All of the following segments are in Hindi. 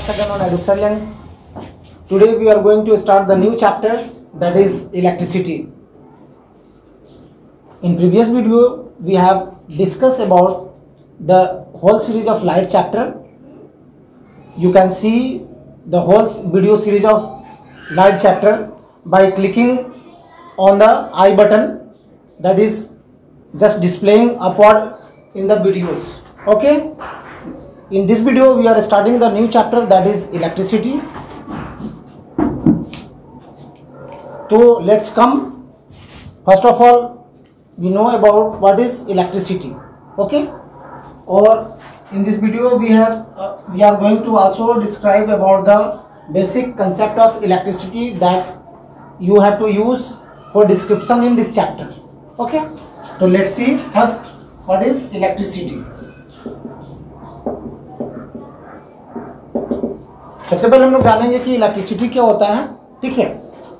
once again on EduXcellent. Today we are going to start the new chapter, that is electricity. In previous video we have discussed about the whole series of light chapter. You can see the whole video series of light chapter by clicking on the I button that is just displaying upward in the videos. Okay, in this video we are starting the new chapter, that is electricity. So let's come. First of all, we know about what is electricity. Okay, or in this video we are going to also describe about the basic concept of electricity that you have to use for description in this chapter. Okay, so let's see first what is electricity. सबसे पहले हम लोग जानेंगे कि इलेक्ट्रिसिटी क्या होता है. ठीक है,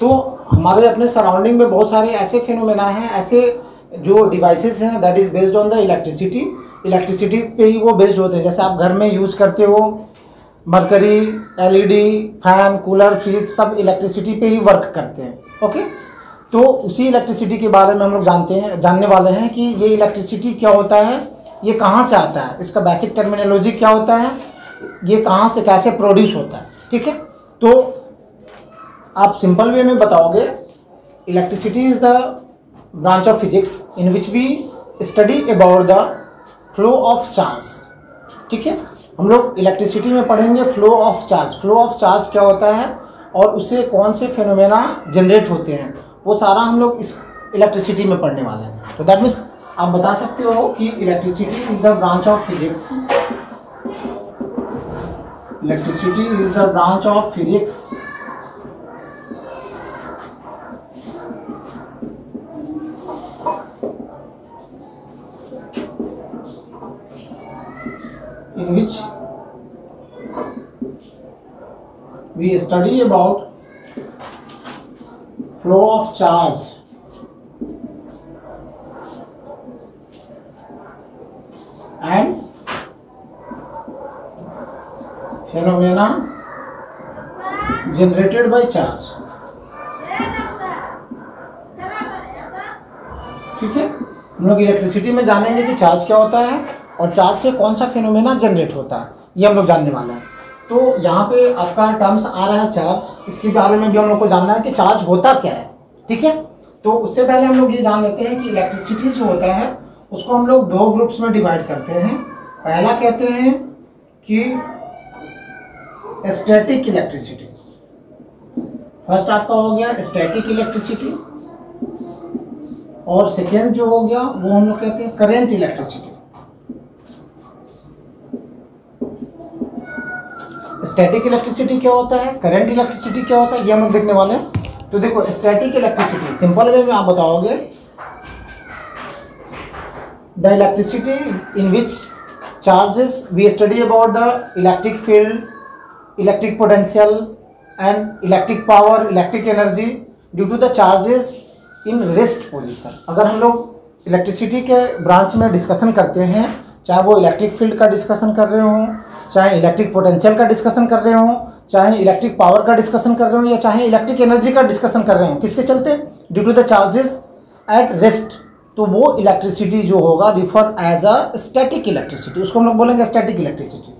तो हमारे अपने सराउंडिंग में बहुत सारे ऐसे फिनोमेना हैं, ऐसे जो डिवाइसेस हैं that is based on the electricity पे ही वो बेस्ड होते हैं. जैसे आप घर में यूज करते हो mercury, LED, fan, cooler, fridge सब इलेक्ट्रिसिटी पे ही वर्क करते हैं. ओके, तो उसी इलेक्ट्रिसिटी के बारे में हम लोग जानने वाले हैं कि ये इलेक्ट्रिसिटी क्या होता है, ये कहाँ से आता है, इसका बेसिक टर्मिनोलॉजी क्या होता है, ये कहाँ से कैसे प्रोड्यूस होता है. ठीक है, तो आप सिंपल वे में बताओगे electricity is the branch of physics in which we study about the flow of charge. ठीक है, हम लोग इलेक्ट्रिसिटी में पढ़ेंगे flow of charge. Flow of charge क्या होता है और उससे कौन से फिनोमेना जनरेट होते हैं, वो सारा हम लोग इस इलेक्ट्रिसिटी में पढ़ने वाले हैं. तो दैट मीन्स आप बता सकते हो कि electricity is the branch of physics. Electricity is the branch of physics in which we study about flow of charge and phenomena generated by charge. ठीक है, हम लोग इलेक्ट्रिसिटी में जानेंगे कि चार्ज क्या होता है और चार्ज से कौन सा फिनोमेना जनरेट होता है, ये हम लोग जानने वाले हैं. तो यहाँ पे आपका टर्म्स आ रहा है चार्ज, इसके बारे में भी हम लोग को जानना है कि चार्ज होता क्या है. ठीक है, तो उससे पहले हम लोग ये जान लेते हैं कि इलेक्ट्रिसिटी जो होता है उसको हम लोग दो ग्रुप्स में डिवाइड करते हैं. पहला कहते हैं कि स्टैटिक इलेक्ट्रिसिटी. फर्स्ट आपका हो गया स्टैटिक इलेक्ट्रिसिटी और सेकेंड जो हो गया वो हम लोग कहते हैं करंट इलेक्ट्रिसिटी. स्टैटिक इलेक्ट्रिसिटी क्या होता है, करंट इलेक्ट्रिसिटी क्या होता है, ये हम लोग देखने वाले हैं. तो देखो स्टैटिक इलेक्ट्रिसिटी सिंपल वे में आप बताओगे the electricity in which charges we study about the electric field, electric potential and electric power, electric energy due to the charges in rest position. अगर हम लोग इलेक्ट्रिसिटी के ब्रांच में डिस्कशन करते हैं, चाहे वो इलेक्ट्रिक फील्ड का डिस्कशन कर रहे हों, चाहे इलेक्ट्रिक पोटेंशियल का डिस्कशन कर रहे हों, चाहे इलेक्ट्रिक पावर का डिस्कशन कर रहे हो, या चाहे इलेक्ट्रिक एनर्जी का डिस्कशन कर रहे हो, किसके चलते, due to the charges at rest, तो वो इलेक्ट्रिसिटी जो होगा refer as a static electricity, उसको हम लोग बोलेंगे स्टैटिक इलेक्ट्रिसिटी.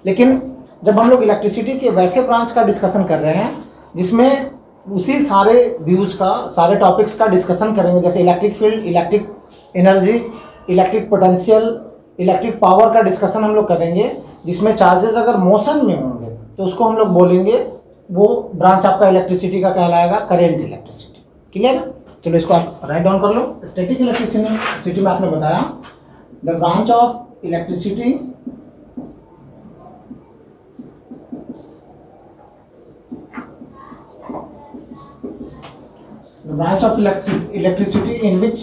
लेकिन जब हम लोग इलेक्ट्रिसिटी के वैसे ब्रांच का डिस्कशन कर रहे हैं जिसमें उसी सारे व्यूज का, सारे टॉपिक्स का डिस्कशन करेंगे, जैसे electric field, electric energy, electric potential, electric power का डिस्कशन हम लोग करेंगे, जिसमें चार्जेस अगर मोशन में होंगे तो उसको हम लोग बोलेंगे, वो ब्रांच आपका इलेक्ट्रिसिटी का कहलाएगा करंट इलेक्ट्रिसिटी. क्लियर है? चलो इसको आप राइट डाउन कर लो. स्टैटिक इलेक्ट्रिसिटी में आपने बताया the branch of electricity in which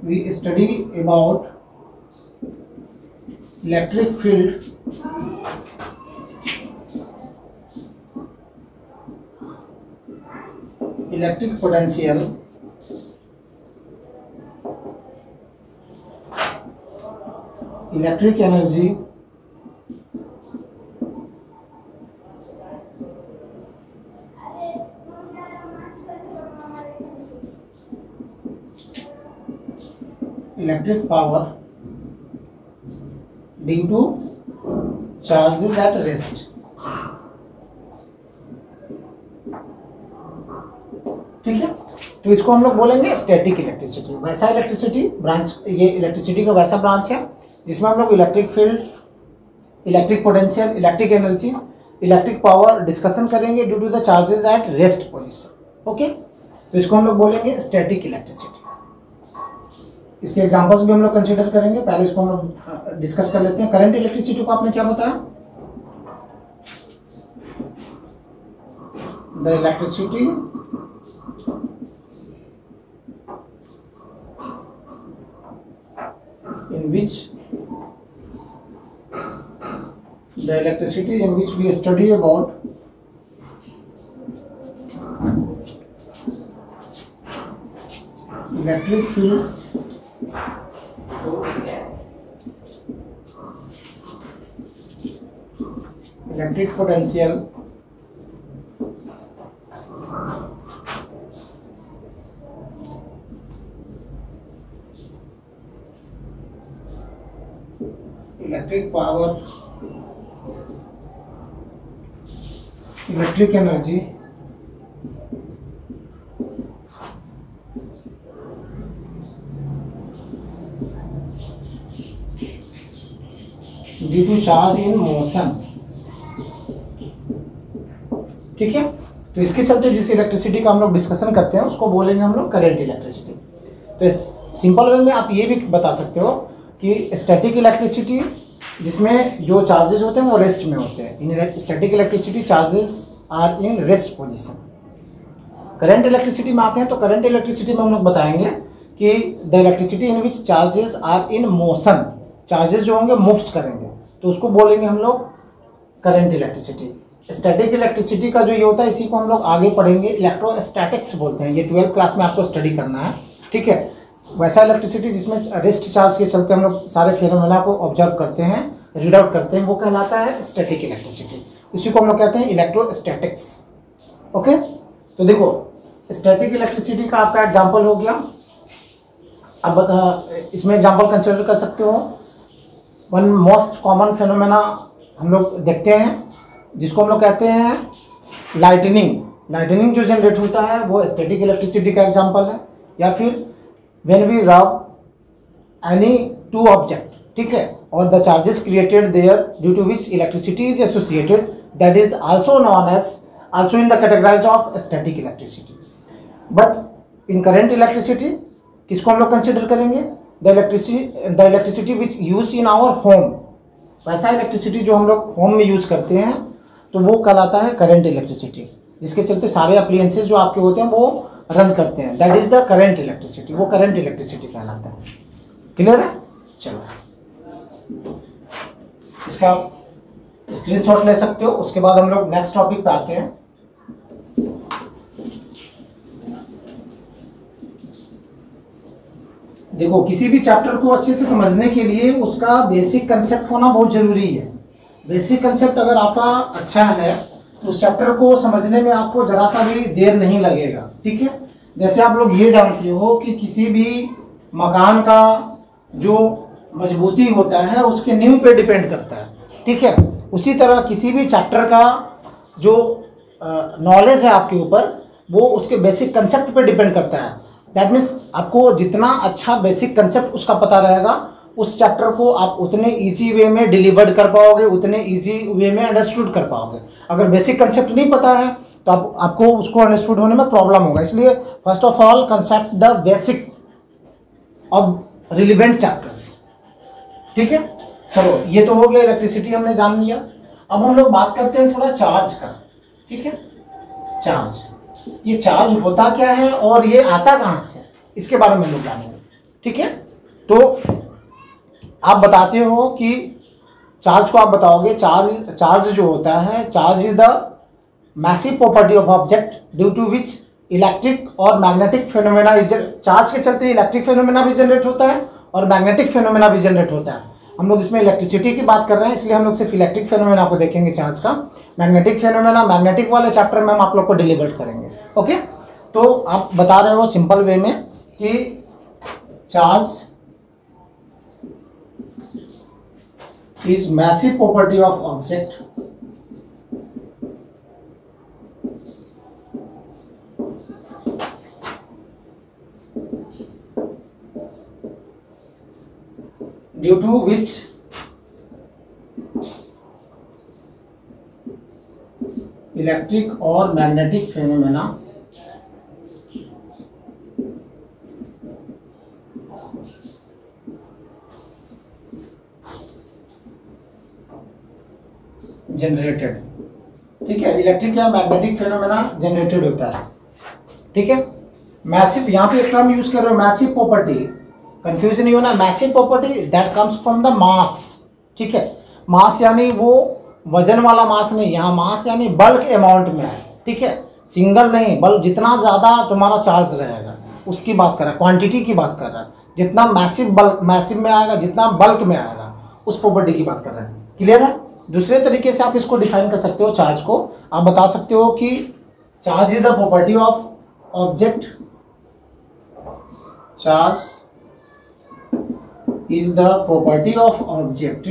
we study about electric field, electric potential electric energy electric power due to charges at rest. ठीक है, तो इसको हम लोग बोलेंगे स्टैटिक इलेक्ट्रिसिटी। वैसा इलेक्ट्रिसिटी ब्रांच, ये इलेक्ट्रिसिटी का वैसा ब्रांच है जिसमें हम लोग electric field, electric potential, electric energy, electric power discussion करेंगे due to the charges at rest position. Okay, तो इसको हम लोग बोलेंगे स्टैटिक इलेक्ट्रिसिटी। इसके एग्जांपल्स भी हम लोग कंसीडर करेंगे। पहले इसको हम लोग डिस्कस कर लेते हैं। करंट इलेक्ट्रिसिटी को आपने क्या बताया? The electricity in which we study about electric field, electric potential, electric power, electric energy, due to charge in motion. ठीक है, तो इसके चलते जिस इलेक्ट्रिसिटी का हम लोग डिस्कशन करते हैं उसको बोलेंगे हम लोग करंट इलेक्ट्रिसिटी। तो सिंपल वे में आप ये भी बता सकते हो कि स्टैटिक इलेक्ट्रिसिटी जिसमें जो चार्जेस होते हैं वो रेस्ट में होते हैं, in static electricity charges are in rest position. Current electricity में आते हैं तो करंट इलेक्ट्रिसिटी में हम लोग बताएंगे कि the electricity in which charges are in motion, charges जो होंगे मूव्स करेंगे, तो उसको बोलेंगे हम लोग करंट इलेक्ट्रिसिटी। स्टैटिक इलेक्ट्रिसिटी का जो ये होता है इसी को हम लोग आगे पढ़ेंगे, इलेक्ट्रोस्टैटिक्स बोलते हैं। ये 12th क्लास में आपको स्टडी करना है। ठीक है, वैसा इलेक्ट्रिसिटी जिसमें रेस्ट चार्ज के चलते हम लोग सारे फिनोमेना को ऑब्जर्व करते हैं, रीड आउट करते हैं, वो कहलाता है स्टैटिक इलेक्ट्रिसिटी। उसी को हम लोग कहते हैं इलेक्ट्रोस्टैटिक्स। ओके, तो देखो स्टैटिक इलेक्ट्रिसिटी का आपका एग्जांपल हो गया। अब इसमें एग्जांपल कंसिडर कर सकते हो। वन मोस्ट कॉमन फिनोमेना हम लोग देखते हैं जिसको हम लोग कहते हैं लाइटनिंग। लाइटनिंग जो जनरेट होता है वो स्टैटिक इलेक्ट्रिसिटी का एग्जांपल है। या फिर when we rub any two object, ठीक है, और the charges created there due to which electricity is associated, that is also known as, also in the categories of static electricity. But in current electricity किसको हम लोग कंसिडर करेंगे? the electricity which use in our home, वैसा इलेक्ट्रिसिटी जो हम लोग होम में यूज करते हैं तो वो कहलाता है करंट इलेक्ट्रिसिटी, जिसके चलते सारे अप्लायंसेस जो आपके होते हैं वो रन करते हैं। That is the current electricity, वो करंट इलेक्ट्रिसिटी कहलाता है। क्लियर है? चलो इसका स्क्रीनशॉट ले सकते हो। उसके बाद हम लोग नेक्स्ट टॉपिक पे आते हैं। देखो किसी भी चैप्टर को अच्छे से समझने के लिए उसका बेसिक कंसेप्ट होना बहुत जरूरी है। बेसिक कंसेप्ट अगर आपका अच्छा है तो उस चैप्टर को समझने में आपको जरा सा भी देर नहीं लगेगा। ठीक है, जैसे आप लोग ये जानते हो कि किसी भी मकान का जो मजबूती होता है उसके नींव पे डिपेंड करता है। ठीक है, उसी तरह किसी भी चैप्टर का जो नॉलेज है आपके ऊपर वो उसके बेसिक कंसेप्ट पे डिपेंड करता है। दैट मीन्स आपको जितना अच्छा बेसिक कंसेप्ट उसका पता रहेगा उस चैप्टर को आप उतने इजी वे में डिलीवर्ड कर पाओगे, उतने इजी वे में अंडरस्टूड कर पाओगे। अगर बेसिक कंसेप्ट नहीं पता है तो आपको उसको अंडरस्टूड होने में प्रॉब्लम होगा। इसलिए first of all concept the basic of relevant chapters. ठीक है, चलो ये तो हो गया, इलेक्ट्रिसिटी हमने जान लिया। अब हम लोग बात करते हैं थोड़ा चार्ज का। ठीक है, चार्ज, ये चार्ज होता क्या है और ये आता कहाँ से, इसके बारे में हम लोग जानेंगे। ठीक है, तो आप बताते हो कि चार्ज को आप बताओगे, चार्ज जो होता है, charge is the massive property of object due to which electric और मैग्नेटिक फेनोमेना इज। चार्ज के चलते इलेक्ट्रिक फेनोमेना भी जनरेट होता है और मैग्नेटिक फेनोमेना भी जनरेट होता है। हम लोग इसमें इलेक्ट्रिसिटी की बात कर रहे हैं, इसलिए हम लोग सिर्फ इलेक्ट्रिक फेनोमेना को देखेंगे चार्ज का। मैग्नेटिक फेनोमेना मैग्नेटिक वाले चैप्टर में हम आप लोग को डिलीवर करेंगे। ओके, तो आप बता रहे हो सिंपल वे में कि charge is massive property of object due to which electric or magnetic phenomena generated. ठीक है, इलेक्ट्रिक या मैग्नेटिक फेनोमेना जनरेटेड होता है। ठीक है, मैसिव, यहाँ पे एक टर्म यूज कर रहे हो मैसिव प्रॉपर्टी, कंफ्यूजन नहीं होना। Massive property that comes from the mass. ठीक है, मास यानी वो वजन वाला मास नहीं, यहाँ मास यानी बल्क अमाउंट में है। ठीक है, सिंगल नहीं, बल्कि जितना ज़्यादा तुम्हारा चार्ज रहेगा उसकी बात कर रहा है, क्वांटिटी की बात कर रहा है। जितना मैसिव बल्क मैसिव में आएगा, जितना बल्क में आएगा, उस प्रॉपर्टी की बात कर रहे हैं। क्लियर है? दूसरे तरीके से आप इसको डिफाइन कर सकते हो चार्ज को। आप बता सकते हो कि charge is the property of object, charge is the property of object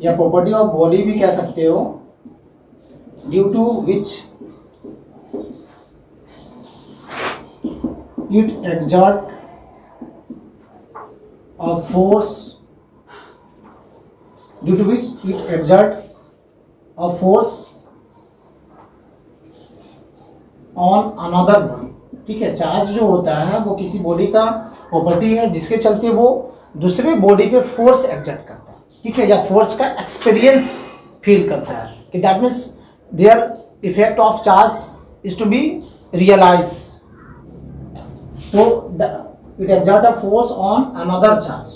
या प्रॉपर्टी ऑफ बॉडी भी कह सकते हो, due to which it exert a force, due to which it exert a force on another body। ठीक है, चार्ज जो होता है वो किसी बॉडी का प्रॉपर्टी है जिसके चलते वो दूसरे बॉडी पे फोर्स एक्सर्ट करता है। ठीक है, या फोर्स का एक्सपीरियंस फील करता है कि that means their effect of charge is to be realise. तो it exert a force on another charge,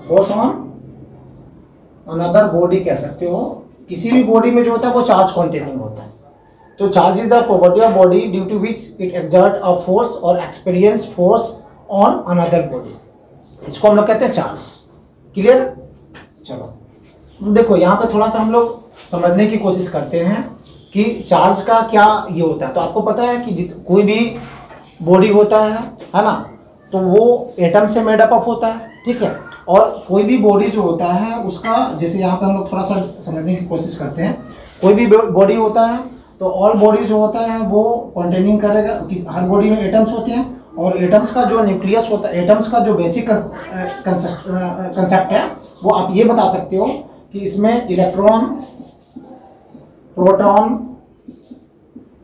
force on another body कह सकते हो। किसी भी बॉडी में जो होता है वो चार्ज कॉन्टेनिंग होता है। तो charge is the property of body due to which it exert a force और experience force on another body, इसको हम लोग कहते हैं चार्ज। क्लियर? चलो देखो, यहाँ पे थोड़ा सा हम लोग समझने की कोशिश करते हैं कि चार्ज का क्या ये होता है। तो आपको पता है कि कोई भी बॉडी होता है ना, तो वो एटम से मेडअप अप होता है। ठीक है, और कोई भी बॉडी जो होता है उसका, जैसे यहाँ पे हम लोग थोड़ा सा समझने की कोशिश करते हैं। कोई भी बॉडी होता है तो ऑल बॉडी जो होता है वो कंटेनिंग करेगा, हर बॉडी में एटम्स होते हैं, और एटम्स का जो न्यूक्लियस होता है, एटम्स का जो बेसिक कंसेप्ट है वो आप ये बता सकते हो कि इसमें इलेक्ट्रॉन, प्रोटॉन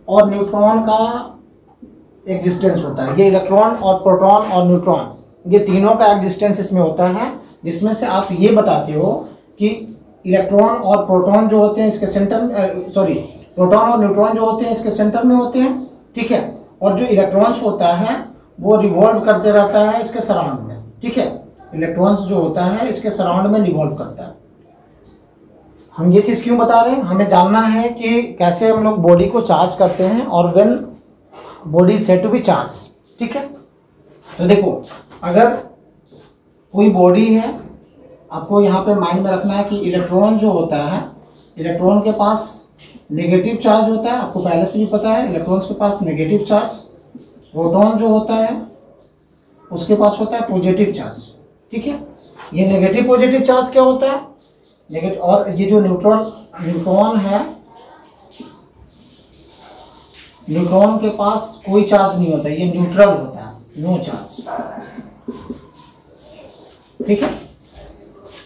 और न्यूट्रॉन का एग्जिस्टेंस होता है। ये इलेक्ट्रॉन और प्रोटॉन और न्यूट्रॉन, ये तीनों का एग्जिस्टेंस इसमें होता है, जिसमें से आप ये बताते हो कि इलेक्ट्रॉन और प्रोटॉन जो होते हैं इसके सेंटर में, प्रोटॉन और न्यूट्रॉन जो होते हैं इसके सेंटर में होते हैं। ठीक है, और जो इलेक्ट्रॉन्स होता है वो रिवॉल्व करते रहता है इसके सराउंड में। ठीक है, इलेक्ट्रॉन्स जो होता है इसके सराउंड में रिवॉल्व करता है। हम ये चीज़ क्यों बता रहे हैं? हमें जानना है कि कैसे हम लोग बॉडी को चार्ज करते हैं, और when body is said to be charge. ठीक है, तो देखो, अगर कोई बॉडी है, आपको यहाँ पे माइंड में रखना है कि इलेक्ट्रॉन जो होता है, इलेक्ट्रॉन के पास नेगेटिव चार्ज होता है। आपको पहले से भी पता है इलेक्ट्रॉन्स के पास नेगेटिव चार्ज। प्रोटॉन जो होता है उसके पास होता है पॉजिटिव चार्ज। ठीक है, ये नेगेटिव पॉजिटिव चार्ज क्या होता है? नेगेटिव। और ये जो न्यूट्रॉन है, न्यूट्रॉन के पास कोई चार्ज नहीं होता, ये न्यूट्रल होता है, नो चार्ज। ठीक है,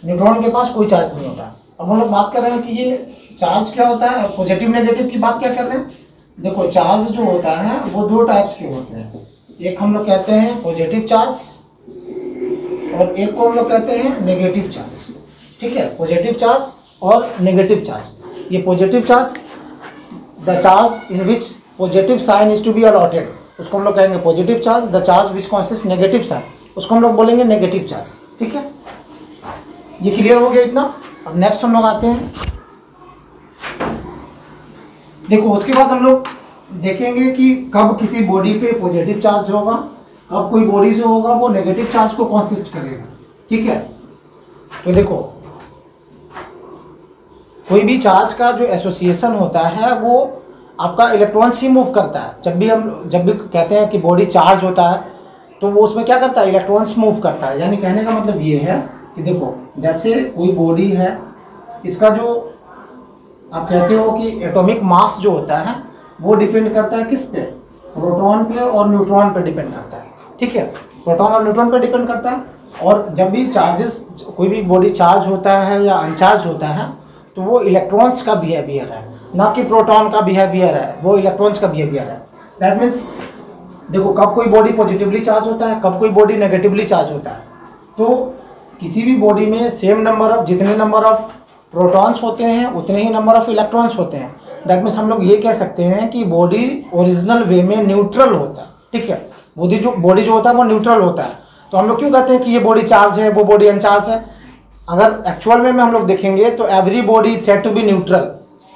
न्यूट्रॉन के पास कोई चार्ज नहीं होता। अब हम लोग बात कर रहे हैं कि ये चार्ज क्या होता है, पॉजिटिव नेगेटिव की बात क्या कर रहे हैं। देखो, चार्ज जो होता है वो दो टाइप्स के होते हैं। एक हम लोग कहते हैं पॉजिटिव चार्ज, और एक को हम लोग कहते हैं नेगेटिव चार्ज। ठीक है, पॉजिटिव चार्ज और नेगेटिव चार्ज। ये positive charge, the charge in which positive sign is to be allotted, उसको हम लोग कहेंगे positive charge. The charge which consist negative sign, उसको हम लोग बोलेंगे नेगेटिव चार्ज। ठीक है, ये क्लियर हो गया इतना। अब नेक्स्ट हम लोग आते हैं, देखो उसके बाद हम लोग देखेंगे कि कब किसी बॉडी पे पॉजिटिव चार्ज होगा, कब कोई बॉडी जो होगा वो नेगेटिव चार्ज को कंसिस्ट करेगा। ठीक है, तो देखो कोई भी चार्ज का जो एसोसिएशन होता है वो आपका इलेक्ट्रॉन्स ही मूव करता है। जब भी कहते हैं कि बॉडी चार्ज होता है तो वो उसमें क्या करता है, इलेक्ट्रॉन्स मूव करता है। यानी कहने का मतलब ये है कि देखो जैसे कोई बॉडी है, इसका जो आप कहते हो कि एटॉमिक मास जो होता है वो डिपेंड करता है किस पे, प्रोटॉन पे और न्यूट्रॉन पे डिपेंड करता है। ठीक है, प्रोटॉन और न्यूट्रॉन पे डिपेंड करता है। और जब भी चार्जेस, कोई भी बॉडी चार्ज होता है या अनचार्ज होता है तो वो इलेक्ट्रॉन्स का बिहेवियर है, ना कि प्रोटॉन का बिहेवियर है, वो इलेक्ट्रॉन्स का बिहेवियर है। दैट मीन्स देखो कब कोई बॉडी पॉजिटिवली चार्ज होता है, कब कोई बॉडी नेगेटिवली चार्ज होता है। तो किसी भी बॉडी में सेम नंबर ऑफ, जितने नंबर ऑफ प्रोटॉन्स होते हैं उतने ही नंबर ऑफ इलेक्ट्रॉन्स होते हैं। दैट मीन्स हम लोग ये कह सकते हैं कि बॉडी ओरिजिनल वे में न्यूट्रल होता है। ठीक है, बॉडी जो होता है वो न्यूट्रल होता है। तो हम लोग क्यों कहते हैं कि ये बॉडी चार्ज है, वो बॉडी अनचार्ज है। अगर एक्चुअल में हम लोग देखेंगे तो every body is said to be neutral.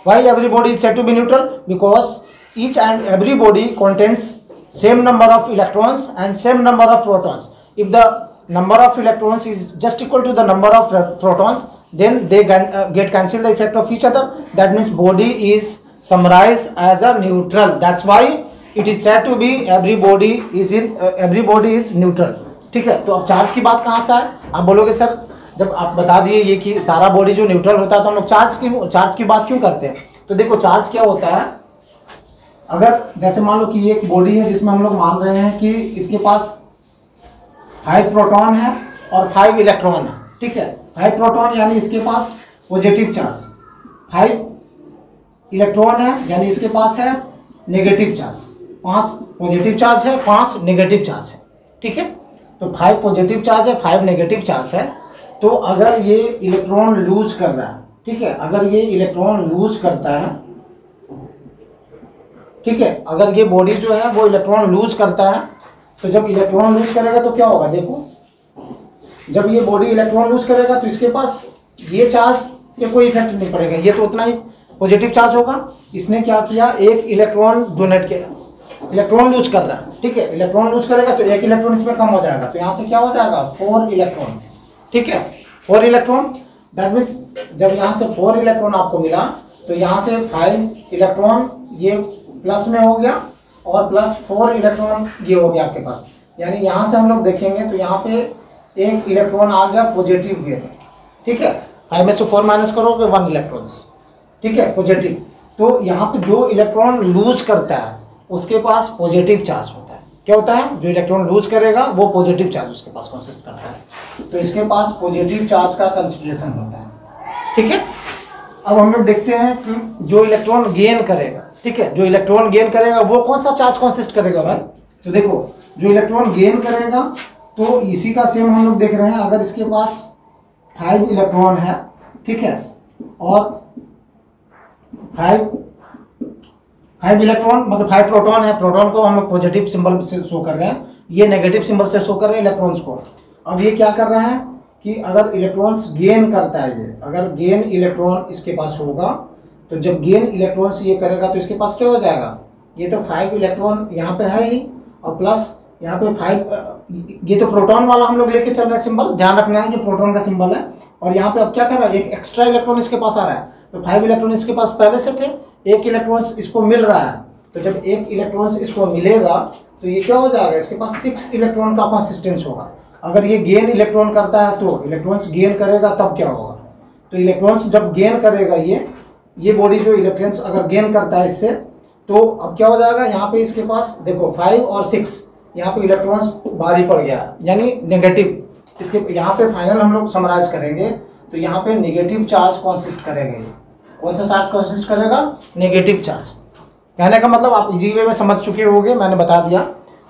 Why every body is said to be neutral? Because each and every body contains same number of electrons and same number of protons. If the number of electrons is just equal to the number of protons, then they get cancel the effect of each other. That means body is summarized as a neutral. That's why it is said to be every body is neutral. ठीक है, तो अब चार्ज की बात कहाँ से आए? आप बोलोगे सर जब आप बता दिए ये कि सारा बॉडी जो न्यूट्रल होता है तो हम लोग चार्ज की बात क्यों करते हैं? तो देखो चार्ज क्या होता है, अगर जैसे मान लो कि ये एक बॉडी है जिसमें हम लोग मान रहे हैं कि इसके पास 5 प्रोटॉन है और 5 इलेक्ट्रॉन है। ठीक है, 5 प्रोटॉन यानी इसके पास पॉजिटिव चार्ज, 5 इलेक्ट्रॉन है यानी इसके पास है नेगेटिव चार्ज। 5 पॉजिटिव चार्ज है, 5 नेगेटिव चार्ज है। ठीक है, तो 5 पॉजिटिव चार्ज है, 5 नेगेटिव चार्ज है। तो अगर ये इलेक्ट्रॉन लूज कर रहा है, ठीक है, अगर ये इलेक्ट्रॉन लूज करता है, ठीक है, अगर ये बॉडी जो है वो इलेक्ट्रॉन लूज करता है, तो जब इलेक्ट्रॉन लूज करेगा तो क्या होगा? देखो जब ये बॉडी इलेक्ट्रॉन लूज करेगा तो इसके पास ये चार्ज पे कोई इफेक्ट नहीं पड़ेगा, ये तो उतना ही पॉजिटिव चार्ज होगा। इसने क्या किया, एक इलेक्ट्रॉन डोनेट किया, इलेक्ट्रॉन लूज कर रहा है। ठीक है, इलेक्ट्रॉन लूज करेगा तो एक इलेक्ट्रॉन इसमें कम हो जाएगा, तो यहाँ से क्या हो जाएगा 4 इलेक्ट्रॉन। ठीक है, 4 इलेक्ट्रॉन। दैट मीन्स जब यहाँ से 4 इलेक्ट्रॉन आपको मिला तो यहाँ से 5 इलेक्ट्रॉन ये प्लस में हो गया और प्लस 4 इलेक्ट्रॉन ये हो गया आपके पास। यानी यहाँ से हम लोग देखेंगे तो यहाँ पे एक इलेक्ट्रॉन आ गया पॉजिटिव वे में। ठीक है, 5 में से 4 माइनस करोगे 1 इलेक्ट्रॉन्स। ठीक है, पॉजिटिव। तो यहाँ पे जो इलेक्ट्रॉन लूज करता है उसके पास पॉजिटिव चार्ज होता है। क्या होता है? जो इलेक्ट्रॉन लूज करेगा वो पॉजिटिव चार्ज उसके पास कंसिस्ट करता है, तो इसके पास पॉजिटिव चार्ज का कंसिडरेशन होता है। ठीक है, अब हम लोग देखते हैं कि जो इलेक्ट्रॉन गेन करेगा, ठीक है, जो इलेक्ट्रॉन गेन करेगा वो कौन सा चार्ज कंसिस्ट करेगा भाई? तो देखो जो इलेक्ट्रॉन गेन करेगा तो इसी का सेम हम लोग देख रहे हैं। अगर इसके पास 5 इलेक्ट्रॉन है, ठीक है, और 5 इलेक्ट्रॉन मतलब 5 प्रोटॉन है, प्रोटॉन को हम लोग पॉजिटिव सिंबल से शो कर रहे हैं, ये नेगेटिव सिंबल से शो कर रहे हैं इलेक्ट्रॉन्स को। अब ये क्या कर रहा है कि अगर इलेक्ट्रॉन्स गेन करता है, ये अगर गेन इलेक्ट्रॉन इसके पास होगा तो जब गेन इलेक्ट्रॉन्स ये करेगा तो इसके पास क्या हो जाएगा, ये तो 5 इलेक्ट्रॉन यहाँ पे है ही और प्लस यहाँ पे 5, ये तो प्रोटॉन वाला हम लोग लेके चल रहे हैं सिंबल, ध्यान रखना है ये प्रोटॉन का सिंबल है। और यहाँ पे अब क्या कर रहा है, एक एक्स्ट्रा इलेक्ट्रॉन इसके पास आ रहा है, तो 5 इलेक्ट्रॉन इसके पास पहले से थे, एक इलेक्ट्रॉन इसको मिल रहा है। तो जब एक इलेक्ट्रॉन इसको मिलेगा तो ये क्या हो जाएगा, इसके पास 6 इलेक्ट्रॉन का कंसिस्टेंस होगा। अगर ये गेन इलेक्ट्रॉन करता है तो इलेक्ट्रॉन्स गेन करेगा तब क्या होगा, तो इलेक्ट्रॉन्स जब गेन करेगा ये बॉडी जो इलेक्ट्रॉन्स अगर गेन करता है इससे, तो अब क्या हो जाएगा, यहाँ पे इसके पास देखो 5 और 6 यहाँ पे इलेक्ट्रॉन्स भारी पड़ गया यानी नेगेटिव। इसके यहाँ पे फाइनल हम लोग समराइज करेंगे तो यहाँ पे नेगेटिव चार्ज कंसिस्ट करेगा। ये कौन सा चार्ज कंसिस्ट करेगा, नेगेटिव चार्ज। कहने का मतलब आप इजी वे में समझ चुके होंगे, मैंने बता दिया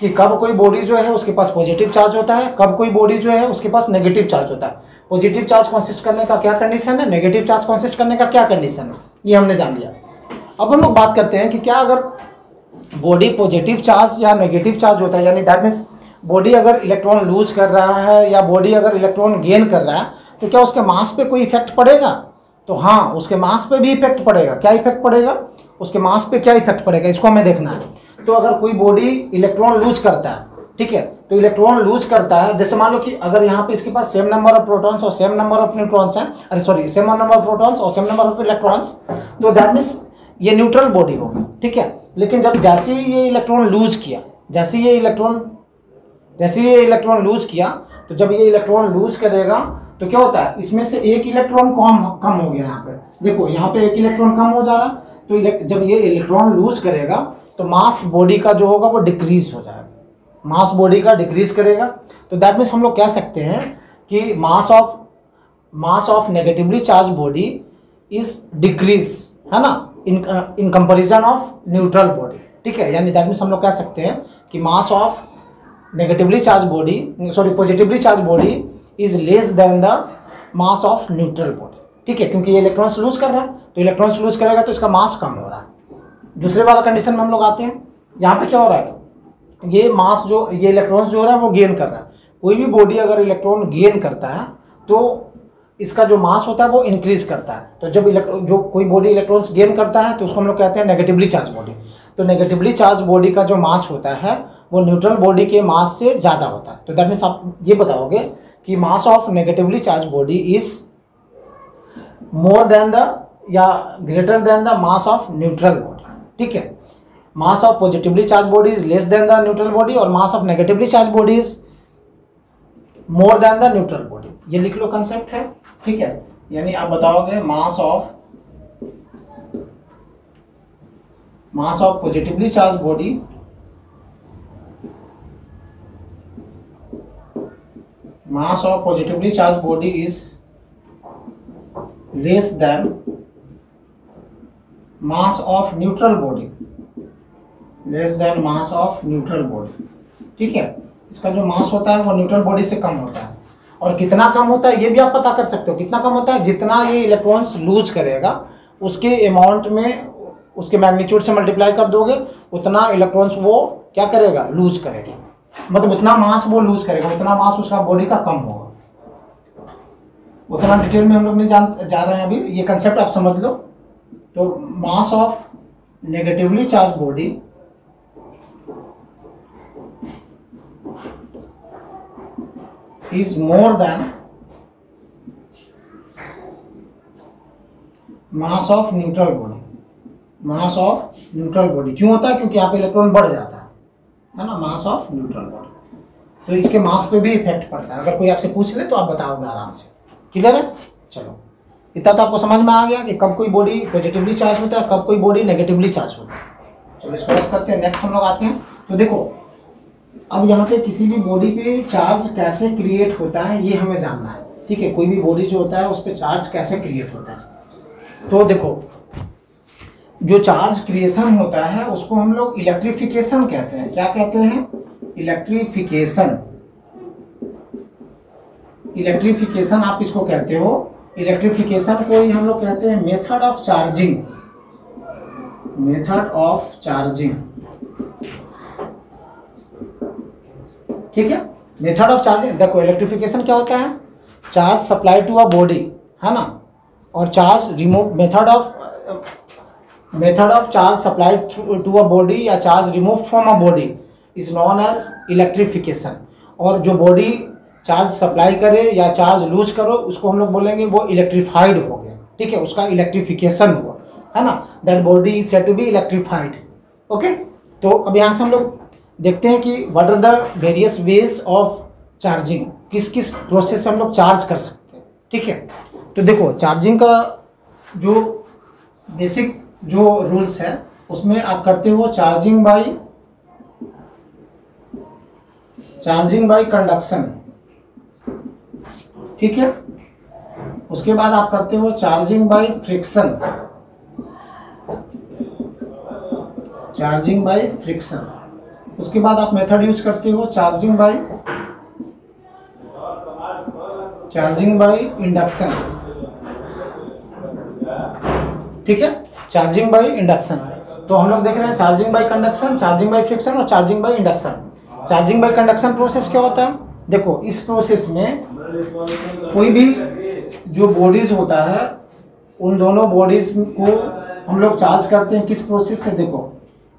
कि कब कोई बॉडी जो है उसके पास पॉजिटिव चार्ज होता है, कब कोई बॉडी जो है उसके पास नेगेटिव चार्ज होता है। पॉजिटिव चार्ज कंसिस्ट करने का क्या कंडीशन है, नेगेटिव चार्ज कंसिस्ट करने का क्या कंडीशन है, ये हमने जान लिया। अब हम लोग बात करते हैं कि क्या अगर बॉडी पॉजिटिव चार्ज या नेगेटिव चार्ज होता है, यानी दैट मीन्स बॉडी अगर इलेक्ट्रॉन लूज कर रहा है या बॉडी अगर इलेक्ट्रॉन गेन कर रहा है तो क्या उसके मास पे कोई इफेक्ट पड़ेगा? तो हाँ, उसके मास पे भी इफेक्ट पड़ेगा। क्या इफेक्ट पड़ेगा, उसके मास पे क्या इफेक्ट पड़ेगा, इसको हमें देखना है। तो अगर कोई बॉडी इलेक्ट्रॉन लूज करता है, ठीक है, तो इलेक्ट्रॉन लूज करता है, जैसे मान लो कि अगर यहाँ पे इसके पास सेम नंबर ऑफ प्रोटॉन्स और सेम नंबर ऑफ न्यूट्रॉन्स हैं, अरे sorry, same number of protons और सेम नंबर ऑफ इलेक्ट्रॉन्स, तो दैट मीन्स ये न्यूट्रल बॉडी होगी, ठीक है। लेकिन जब जैसे ही ये इलेक्ट्रॉन लूज किया, जैसे ये इलेक्ट्रॉन लूज किया, तो जब ये इलेक्ट्रॉन लूज करेगा तो क्या होता है, इसमें से एक इलेक्ट्रॉन कम हो गया। यहाँ पे देखो, यहाँ पे एक इलेक्ट्रॉन कम हो जा रहा, तो जब ये इलेक्ट्रॉन लूज करेगा तो मास बॉडी का जो होगा वो डिक्रीज हो जाएगा, मास बॉडी का डिक्रीज करेगा। तो दैट मीन्स हम लोग कह सकते हैं कि mass of negatively charge body is decrease, है ना, in comparison of neutral body, ठीक है। यानी दैट मीन्स हम लोग कह सकते हैं कि mass of negatively charge body, sorry, positively charge body is less than the mass of neutral body, ठीक है, क्योंकि ये इलेक्ट्रॉन्स लूज कर रहा है, तो इलेक्ट्रॉन्स लूज करेगा तो इसका मास कम हो रहा है। दूसरे वाला कंडीशन में हम लोग आते हैं, यहाँ पे क्या हो रहा है, ये मास जो, ये इलेक्ट्रॉन्स जो हो रहा है वो गेन कर रहा है। कोई भी बॉडी अगर इलेक्ट्रॉन गेन करता है तो इसका जो मास होता है वो इंक्रीज करता है। तो जब जो कोई बॉडी इलेक्ट्रॉन्स गेन करता है तो उसको हम लोग कहते हैं नेगेटिवली चार्ज बॉडी। तो नेगेटिवली चार्ज बॉडी का जो मास होता है वो न्यूट्रल बॉडी के मास से ज़्यादा होता है। तो दैट मीन्स आप ये बताओगे कि mass of negatively charge body is more than the या greater than the mass of neutral body, ठीक है। Mass of positively charge body is less than the neutral body और mass of negatively charge body is more than the neutral body. ये लिख लो, कंसेप्ट है, ठीक है। यानी आप बताओगे मास of positively charge body is less then mass of neutral body, ठीक है। इसका जो मास होता है वो न्यूट्रल बॉडी से कम होता है। और कितना कम होता है ये भी आप पता कर सकते हो, कितना कम होता है, जितना ये इलेक्ट्रॉन्स लूज करेगा उसके अमाउंट में, उसके मैग्नीट्यूड से मल्टीप्लाई कर दोगे, उतना इलेक्ट्रॉन्स वो क्या करेगा, लूज करेगा, मतलब उतना मास वो लूज करेगा, उतना मास उसका बॉडी का कम होगा। उतना डिटेल में हम लोग नहीं जा रहे हैं अभी, ये कंसेप्ट आप समझ लो। तो मास of negatively charge body is more then mass of neutral body. क्यों होता है, क्योंकि यहाँ पे इलेक्ट्रॉन बढ़ जाता है ना, मास ऑफ न्यूट्रल बॉडी। तो इसके मास पे भी इफेक्ट पड़ता है। अगर कोई आपसे पूछ ले तो आप बताओगे आराम से, क्लियर है। चलो, इतना तो आपको समझ में आ गया कि कब कोई बॉडी पॉजिटिवली चार्ज होता है, कब कोई बॉडी नेगेटिवली चार्ज होता है। चलो इसको ऑफ करते हैं, नेक्स्ट हम लोग आते हैं। तो देखो, अब यहाँ पे किसी भी बॉडी पे चार्ज कैसे क्रिएट होता है ये हमें जानना है, ठीक है। कोई भी बॉडी जो होता है उस पर चार्ज कैसे क्रिएट होता है। तो देखो, जो चार्ज क्रिएशन होता है उसको हम लोग इलेक्ट्रिफिकेशन कहते हैं। क्या कहते हैं, इलेक्ट्रिफिकेशन आप इसको कहते हो। इलेक्ट्रिफिकेशन को ही हम लोग कहते हैं मेथड ऑफ चार्जिंग, ठीक है। मेथड ऑफ चार्जिंग, देखो इलेक्ट्रिफिकेशन क्या होता है, charge supply to a body, है ना, और charge remove, method of charge supply to a body या charge remove from a body is known as electrification. और जो बॉडी चार्ज सप्लाई करे या चार्ज लूज करो उसको हम लोग बोलेंगे वो इलेक्ट्रीफाइड हो गया, ठीक है, उसका इलेक्ट्रिफिकेशन हुआ, है ना, that body is said to be electrified. Okay, तो अब यहाँ से हम लोग देखते हैं कि what are the various ways of charging, किस किस प्रोसेस से हम लोग चार्ज कर सकते हैं, ठीक है। तो देखो, चार्जिंग का जो बेसिक जो रूल्स है उसमें आप करते हो चार्जिंग बाय कंडक्शन, ठीक है। उसके बाद आप करते हो चार्जिंग बाय फ्रिक्शन, उसके बाद आप मेथड यूज करते हो चार्जिंग बाय इंडक्शन, ठीक है, चार्जिंग बाय इंडक्शन। तो हम लोग देख रहे हैं charging by conduction, charging by friction और charging by induction. Charging by conduction process क्या होता है, देखो इस प्रोसेस में कोई भी जो बॉडीज होता है उन दोनों बॉडीज को हम लोग चार्ज करते हैं किस प्रोसेस से, देखो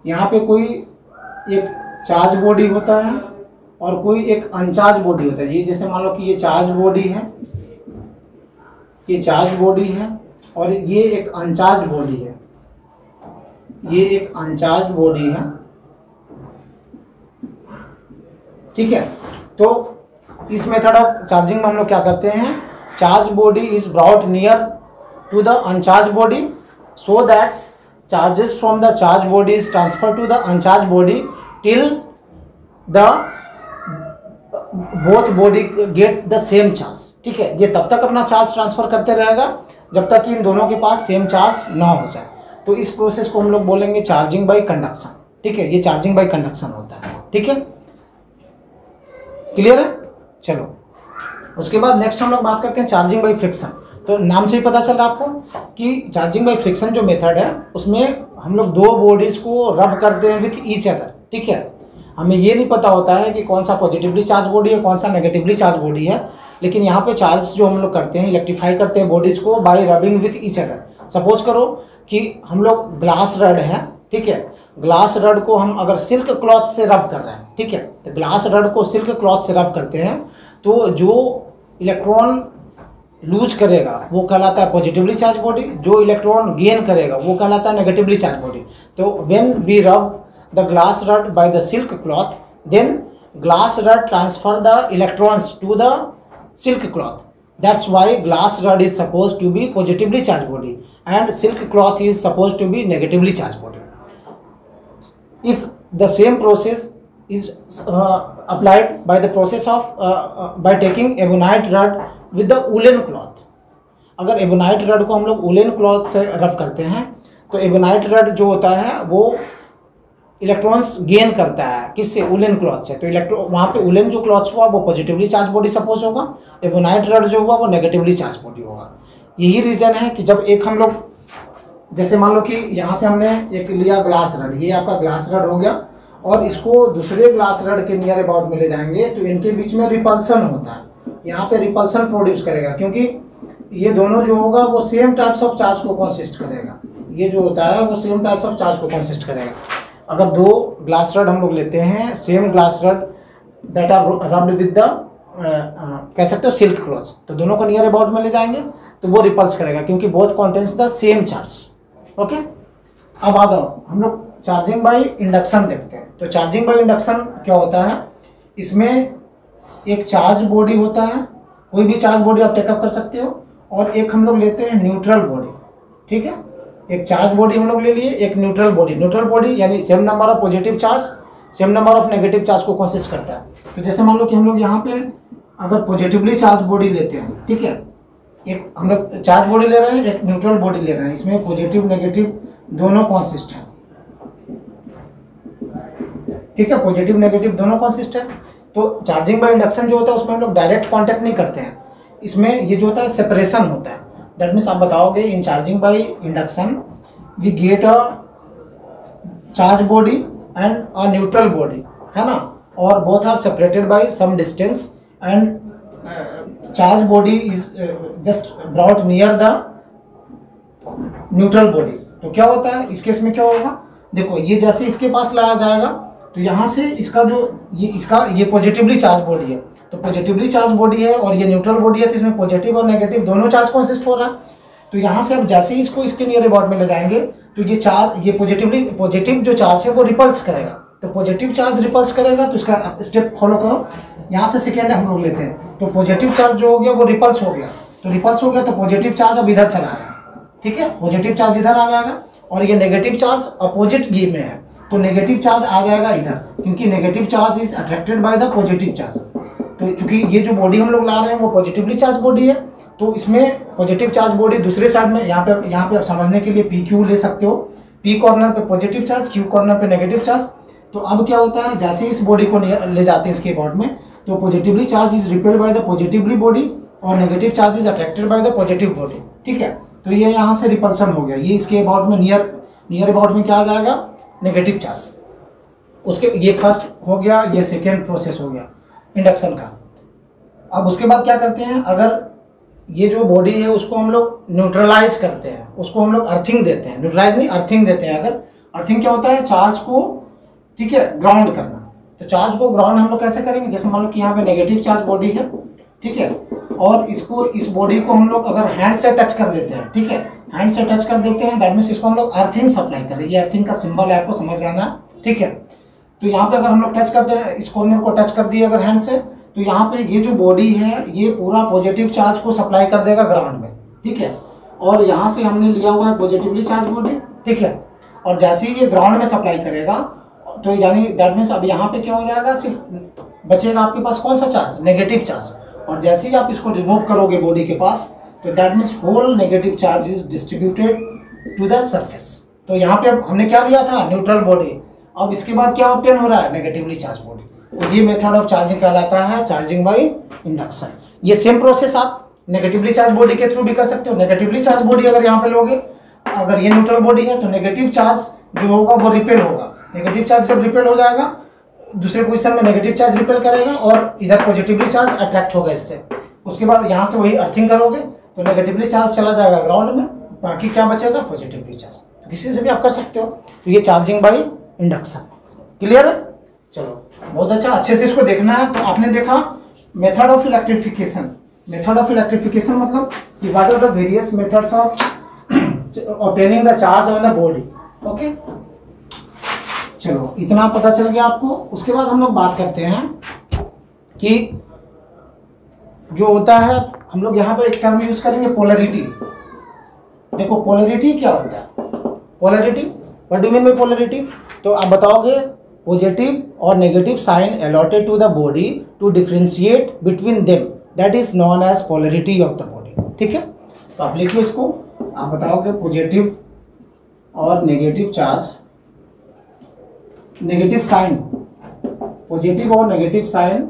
यहाँ पे कोई एक चार्ज बॉडी होता है और कोई एक अनचार्ज बॉडी होता है। ये जैसे मान लो कि ये चार्ज बॉडी है, ये चार्ज बॉडी है और ये एक अनचार्ज बॉडी है, ये एक अनचार्ज बॉडी है, ठीक है। तो इस मेथड ऑफ चार्जिंग में हम लोग क्या करते हैं, charge body is brought near to the uncharge body so that charges from the charge body is transfer to the uncharge body till the both body get the same charge, ठीक है। ये तब तक अपना चार्ज ट्रांसफर करते रहेगा जब तक कि इन दोनों के पास सेम चार्ज ना हो जाए। तो इस प्रोसेस को हम लोग बोलेंगे चार्जिंग बाय कंडक्शन, ठीक है। ये चार्जिंग बाय कंडक्शन होता है, ठीक है। क्लियर है? चलो उसके बाद नेक्स्ट हम लोग बात करते हैं चार्जिंग बाय फ्रिक्शन। तो नाम से ही पता चल रहा है आपको कि चार्जिंग बाय फ्रिक्शन जो मेथड है उसमें हम लोग दो बॉडीज को रब करते हैं विथ ईच अदर, ठीक है। हमें ये नहीं पता होता है कि कौन सा पॉजिटिवली चार्ज बॉडी है, कौन सा नेगेटिवली चार्ज बॉडी है, लेकिन यहाँ पे चार्ज जो हम लोग करते हैं, इलेक्ट्रीफाई करते हैं बॉडीज को bye rubbing with each other. Suppose करो कि हम लोग ग्लास रड है, ठीक है। ग्लास रड को हम अगर सिल्क क्लॉथ से रब कर रहे हैं, ठीक है, तो ग्लास रड को सिल्क क्लॉथ से रब करते हैं तो जो इलेक्ट्रॉन लूज करेगा वो कहलाता है पॉजिटिवली चार्ज बॉडी, जो इलेक्ट्रॉन गेन करेगा वो कहलाता है नेगेटिवली चार्ज बॉडी। तो व्हेन वी रब the glass rod by the silk cloth, then glass rod transfer the electrons to the silk cloth. That's why glass rod is supposed to be positively charged body and silk cloth is supposed to be negatively charged body. If the same process is applied by the process of by taking ebonite rod with the woolen cloth, अगर ebonite rod को हम लोग woolen cloth से रब करते हैं तो ebonite rod जो होता है वो इलेक्ट्रॉन्स गेन करता है किससे, वुलन क्लॉथ से। तो इलेक्ट्रॉन वहाँ पे वुलन जो क्लॉथ हुआ वो पॉजिटिवली चार्ज बॉडी सपोज होगा, एबोनाइट रड जो हुआ वो नेगेटिवली चार्ज बॉडी होगा। यही रीजन है कि जब एक हम लोग जैसे मान लो कि यहाँ से हमने एक लिया ग्लास रड, ये आपका ग्लास रड हो गया और इसको दूसरे ग्लास रड के नियर अबाउट में ले जाएंगे तो इनके बीच में रिपल्सन होता है, यहाँ पे रिपल्सन प्रोड्यूस करेगा क्योंकि ये दोनों जो होगा वो सेम टाइप्स ऑफ चार्ज को कंसिस्ट करेगा। ये जो होता है वो सेम टाइप्स ऑफ चार्ज को कंसिस्ट करेगा। अगर दो ग्लास रड हम लोग लेते हैं, same glass rod that are rubbed with the कह सकते हो सिल्क क्लॉथ्स, तो दोनों को नियर अबाउट में ले जाएंगे तो वो रिपल्स करेगा क्योंकि both contains the same charge, okay. अब आ जाओ हम लोग चार्जिंग बाय इंडक्शन देखते हैं। तो चार्जिंग बाय इंडक्शन क्या होता है, इसमें एक चार्ज बॉडी होता है, कोई भी चार्ज बॉडी आप टेकअप कर सकते हो, और एक हम लोग लेते हैं न्यूट्रल बॉडी, ठीक है। एक चार्ज बॉडी हम लोग ले लिए, एक न्यूट्रल बॉडी। न्यूट्रल बॉडी यानी same number of positive charge same number of negative charge को कंसिस्ट करता है। तो जैसे मान लो कि हम लोग यहाँ पे अगर पॉजिटिवली चार्ज बॉडी लेते हैं, ठीक है, एक हम लोग चार्ज बॉडी ले रहे हैं, एक न्यूट्रल बॉडी ले रहे हैं, इसमें पॉजिटिव नेगेटिव दोनों कंसिस्ट है, ठीक है, पॉजिटिव नेगेटिव दोनों कंसिस्ट है। तो चार्जिंग बाय इंडक्शन जो होता है उसमें हम लोग डायरेक्ट कॉन्टैक्ट नहीं करते हैं, इसमें ये जो होता है सेपरेशन होता है। दैट मीन्स आप बताओगे in charging by induction we get a charge body and a neutral body, है ना, और both are separated by some distance and charge body is just brought near the neutral body. तो क्या होता है इस केस में क्या होगा, देखो ये जैसे इसके पास लाया जाएगा तो यहाँ से इसका जो ये पॉजिटिवली चार्ज बॉडी है, तो पॉजिटिवली चार्ज बॉडी है और ये न्यूट्रल बॉडी है, तो इसमें पॉजिटिव और नेगेटिव दोनों चार्ज कंसिस्ट हो रहा है। तो यहाँ से अब जैसे ही इसको इसके नियर अबाउट में ले जाएंगे तो ये पॉजिटिव जो चार्ज है वो रिपल्स करेगा। तो पॉजिटिव चार्ज रिपल्स करेगा तो इसका स्टेप फॉलो करो। यहाँ से सेकेंड हम लोग लेते हैं, तो पॉजिटिव चार्ज जो हो गया वो रिपल्स हो गया, तो रिपल्स हो गया तो पॉजिटिव चार्ज अब इधर चला आया, ठीक है, पॉजिटिव चार्ज इधर आ जाएगा और ये नेगेटिव चार्ज अपोजिट गे में है तो नेगेटिव चार्ज आ जाएगा इधर, क्योंकि negative charge is attracted by the positive charge. तो चूंकि ये जो बॉडी हम लोग ला रहे हैं वो पॉजिटिवली चार्ज बॉडी है, तो इसमें पॉजिटिव चार्ज बॉडी दूसरे साइड में यहाँ पे आप समझने के लिए पी क्यू ले सकते हो, पी कॉर्नर पे पॉजिटिव चार्ज, क्यू कॉर्नर पे नेगेटिव चार्ज। तो अब क्या होता है जैसे इस बॉडी को ले जाते हैं इसके अबाउट में तो positively charge is repelled by the positively body और negative charge is attracted by the positive body, ठीक है। तो ये यहाँ से रिपल्सन हो गया, ये इसके अबाउट में नियर अबाउट में क्या आ जाएगा, नेगेटिव चार्ज। उसके ये फर्स्ट हो गया, ये सेकेंड प्रोसेस हो गया इंडक्शन का। अब उसके बाद क्या करते हैं, अगर ये जो बॉडी है उसको हम लोग न्यूट्रलाइज करते हैं, उसको हम लोग अर्थिंग देते हैं, न्यूट्रलाइज नहीं अर्थिंग देते हैं। अगर अर्थिंग क्या होता है, चार्ज को ठीक है ग्राउंड करना। तो चार्ज को ग्राउंड हम लोग कैसे करेंगे, जैसे मान लो कि यहाँ पे नेगेटिव चार्ज बॉडी है ठीक है, और इसको इस बॉडी को हम लोग अगर हैंड से टच कर देते हैं ठीक है, हैंड से टच कर देते हैं, दैट मीन्स इसको हम लोग अर्थिंग सप्लाई कर रहे हैं। ये अर्थिंग का सिंबल है, आपको समझ आना ठीक है। तो यहाँ पे अगर हम लोग टच करते हैं, इस कॉर्नर को टच कर दिए अगर हैंड से, तो यहाँ पे ये जो बॉडी है ये पूरा पॉजिटिव चार्ज को सप्लाई कर देगा ग्राउंड में ठीक है। और यहाँ से हमने लिया हुआ है पॉजिटिवली चार्ज बॉडी ठीक है, और जैसे ही ये ग्राउंड में सप्लाई करेगा तो यानी दैट मीन्स अब यहाँ पे क्या हो जाएगा, सिर्फ बचेगा आपके पास कौन सा चार्ज, नेगेटिव चार्ज। और जैसे ही आप इसको रिमूव करोगे बॉडी के पास, तो that means whole negative charge is distributed to the surface. तो यहाँ पे अब हमने क्या लिया था, न्यूट्रल बॉडी। अब इसके बाद क्या ऑब्टेन हो रहा है, नेगेटिवली चार्ज बॉडी। तो ये मेथड ऑफ चार्जिंग कहलाता है चार्जिंग बाय इंडक्शन। ये सेम प्रोसेस आप नेगेटिवली चार्ज बॉडी के थ्रू भी कर सकते हो। नेगेटिवली चार्ज बॉडी अगर यहाँ पे लोगे, अगर ये न्यूट्रल बॉडी है तो नेगेटिव चार्ज जो होगा वो रिपेल होगा। नेगेटिव चार्ज जब रिपेल हो जाएगा, दूसरे पोजीशन में नेगेटिव चार्ज रिपेल करेगा और इधर पॉजिटिवली चार्ज अट्रैक्ट होगा इससे। उसके बाद यहाँ से वही अर्थिंग करोगे तो नेगेटिवली चार्ज चला जाएगा ग्राउंड में, बाकी क्या बचेगा, पॉजिटिवली चार्ज। तो किसी से भी आप कर सकते हो। तो ये चार्जिंग बाय इंडक्शन, क्लियर है। चलो बहुत अच्छा, अच्छे से इसको देखना है। तो आपने देखा method of electrification. Method of electrification मतलब कि what are the various methods of obtaining the charge on the body. Okay, चलो इतना पता चल गया आपको। उसके बाद हम लोग बात करते हैं कि जो होता है, हम लोग यहाँ पे एक टर्म यूज करेंगे पोलैरिटी। देखो पोलैरिटी क्या होता है, polarity what do mean by polarity. तो आप बताओगे पॉजिटिव और negative sign allotted to the body to differentiate between them, that is known as polarity of the body. ठीक है, तो आप लिखिए इसको, आप बताओगे पॉजिटिव और negative charge, negative sign, positive और negative sign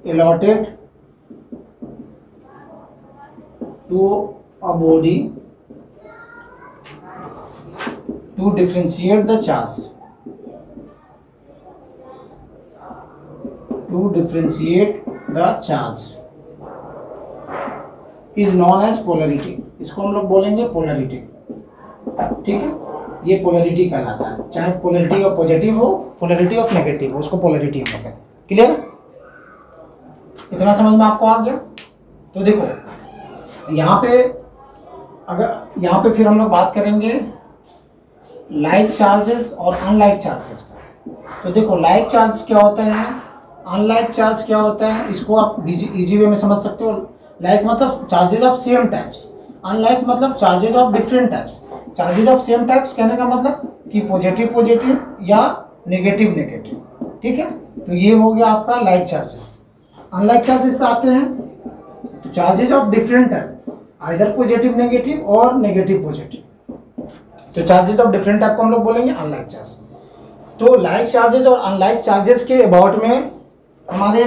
allotted to a body to differentiate the charge, to differentiate the charge is known as polarity। इसको हम लोग बोलेंगे पोलैरिटी। ठीक है, ये पोलैरिटी कहलाता है, चाहे पोलैरिटी ऑफ पॉजिटिव हो, पोलैरिटी ऑफ नेगेटिव हो, उसको पोलैरिटी हम लोग कहते हैं। क्लियर, इतना समझ में आपको आ गया। तो देखो यहाँ पे, अगर यहाँ पे फिर हम लोग बात करेंगे लाइक चार्जेस और अनलाइक चार्जेस का। तो देखो लाइक चार्ज क्या होता है, अनलाइक चार्ज क्या होता है, इसको आप इजी वे में समझ सकते हो। लाइक मतलब charges of same types, unlike मतलब charges of different types. Charges of same types कहने का मतलब कि पॉजिटिव पॉजिटिव या नेगेटिव नेगेटिव। ठीक है, तो ये हो गया आपका लाइक चार्जेस। अनलाइक चार्जेस पे आते हैं, तो charges of different type, either positive negative और नेगेटिव पॉजिटिव। तो चार्जेस ऑफ डिफरेंट टाइप को हम लोग बोलेंगे अनलाइक चार्ज। तो लाइक चार्जेस और अनलाइक चार्जेस के अबाउट में हमारे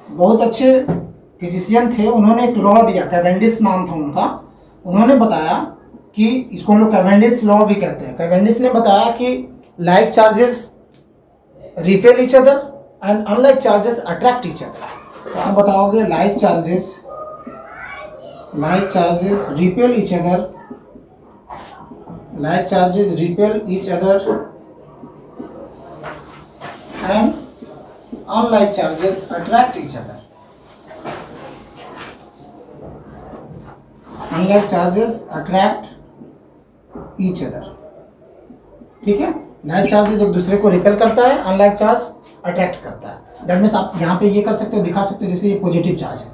बहुत अच्छे फिजिशियन थे, उन्होंने एक लॉ दिया, कैवेंडिश नाम था उनका। उन्होंने बताया कि इसको हम लोग कैवेंडिश लॉ भी कहते हैं। कैवेंडिश ने बताया कि like charges repel each other and unlike charges attract each other. तो आप बताओगे like charges repel each other, like charges repel each other and unlike charges attract each other. Unlike charges attract each other. ठीक है, like charges एक दूसरे को रिपेल करता है, unlike चार्ज अट्रैक्ट करता है। दैट मीन्स आप यहाँ पे ये कर सकते हो, दिखा सकते हो, जैसे ये पॉजिटिव चार्ज है,